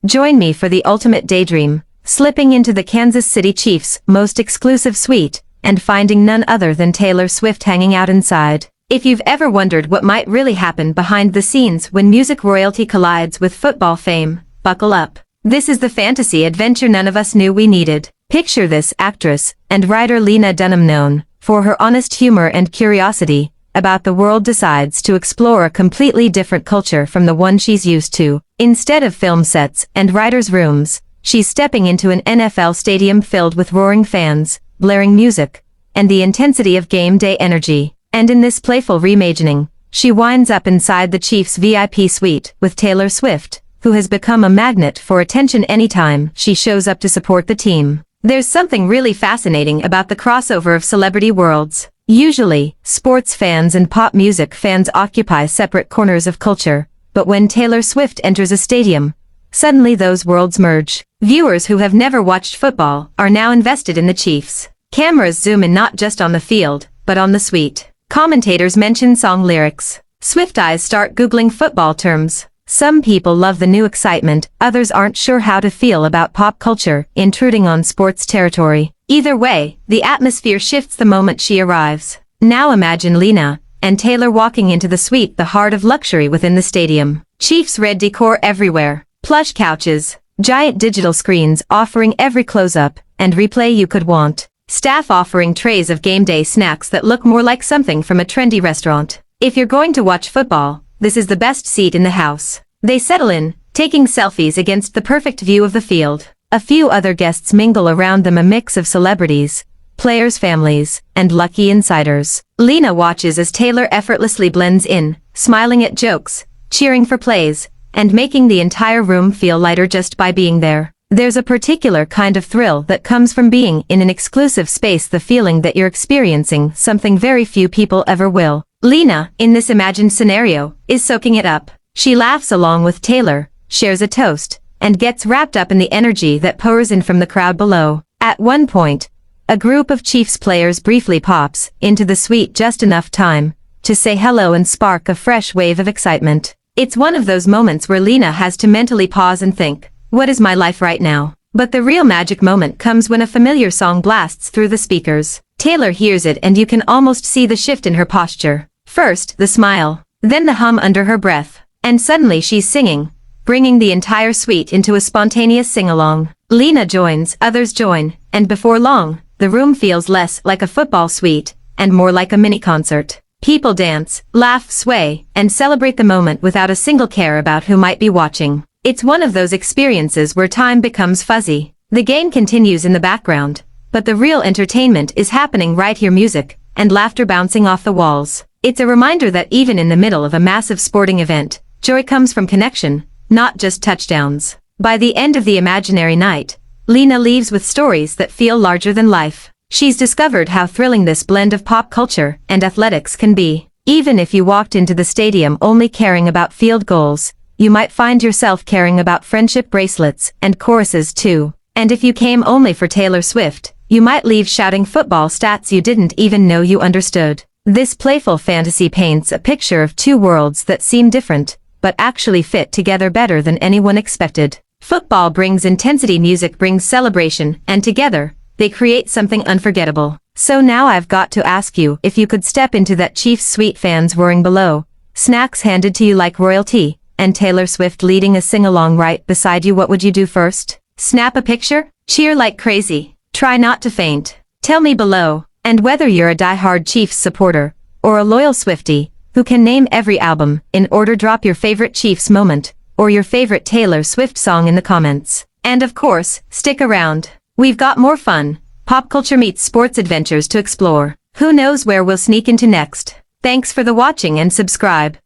Join me for the ultimate daydream, slipping into the Kansas City Chiefs' most exclusive suite, and finding none other than Taylor Swift hanging out inside. If you've ever wondered what might really happen behind the scenes when music royalty collides with football fame, buckle up. This is the fantasy adventure none of us knew we needed. Picture this: actress and writer Lena Dunham, known for her honest humor and curiosity about the world, decides to explore a completely different culture from the one she's used to. Instead of film sets and writers' rooms, she's stepping into an NFL stadium filled with roaring fans, blaring music, and the intensity of game day energy. And in this playful reimagining, she winds up inside the Chiefs' VIP suite with Taylor Swift, who has become a magnet for attention anytime she shows up to support the team. There's something really fascinating about the crossover of celebrity worlds. Usually, sports fans and pop music fans occupy separate corners of culture, but when Taylor Swift enters a stadium, suddenly those worlds merge. Viewers who have never watched football are now invested in the Chiefs. Cameras zoom in not just on the field, but on the suite. Commentators mention song lyrics. Swifties start Googling football terms. Some people love the new excitement, others aren't sure how to feel about pop culture intruding on sports territory. Either way, the atmosphere shifts the moment she arrives. Now imagine Lena and Taylor walking into the suite, the heart of luxury within the stadium. Chiefs red decor everywhere, plush couches, giant digital screens offering every close-up and replay you could want. Staff offering trays of game day snacks that look more like something from a trendy restaurant. If you're going to watch football, this is the best seat in the house. They settle in, taking selfies against the perfect view of the field. A few other guests mingle around them, a mix of celebrities, players' families, and lucky insiders. Lena watches as Taylor effortlessly blends in, smiling at jokes, cheering for plays, and making the entire room feel lighter just by being there. There's a particular kind of thrill that comes from being in an exclusive space, the feeling that you're experiencing something very few people ever will. Lena, in this imagined scenario, is soaking it up. She laughs along with Taylor, shares a toast, and gets wrapped up in the energy that pours in from the crowd below. At one point, a group of Chiefs players briefly pops into the suite, just enough time to say hello and spark a fresh wave of excitement. It's one of those moments where Lena has to mentally pause and think, what is my life right now? But the real magic moment comes when a familiar song blasts through the speakers. Taylor hears it and you can almost see the shift in her posture. First, the smile, then the hum under her breath, and suddenly she's singing, bringing the entire suite into a spontaneous sing-along. Lena joins, others join, and before long, the room feels less like a football suite, and more like a mini-concert. People dance, laugh, sway, and celebrate the moment without a single care about who might be watching. It's one of those experiences where time becomes fuzzy. The game continues in the background, but the real entertainment is happening right here, music and laughter bouncing off the walls. It's a reminder that even in the middle of a massive sporting event, joy comes from connection, not just touchdowns. By the end of the imaginary night, Lena leaves with stories that feel larger than life. She's discovered how thrilling this blend of pop culture and athletics can be. Even if you walked into the stadium only caring about field goals, you might find yourself caring about friendship bracelets and choruses too. And if you came only for Taylor Swift, you might leave shouting football stats you didn't even know you understood. This playful fantasy paints a picture of two worlds that seem different, but actually fit together better than anyone expected. Football brings intensity, music brings celebration, and together, they create something unforgettable. So now I've got to ask you, if you could step into that Chiefs suite, fans roaring below, snacks handed to you like royalty, and Taylor Swift leading a sing-along right beside you, what would you do first? Snap a picture? Cheer like crazy? Try not to faint? Tell me below. And whether you're a die-hard Chiefs supporter, or a loyal Swiftie, who can name every album in order, drop your favorite Chiefs moment, or your favorite Taylor Swift song in the comments. And of course, stick around. We've got more fun, pop culture meets sports adventures to explore. Who knows where we'll sneak into next? Thanks for the watching and subscribe.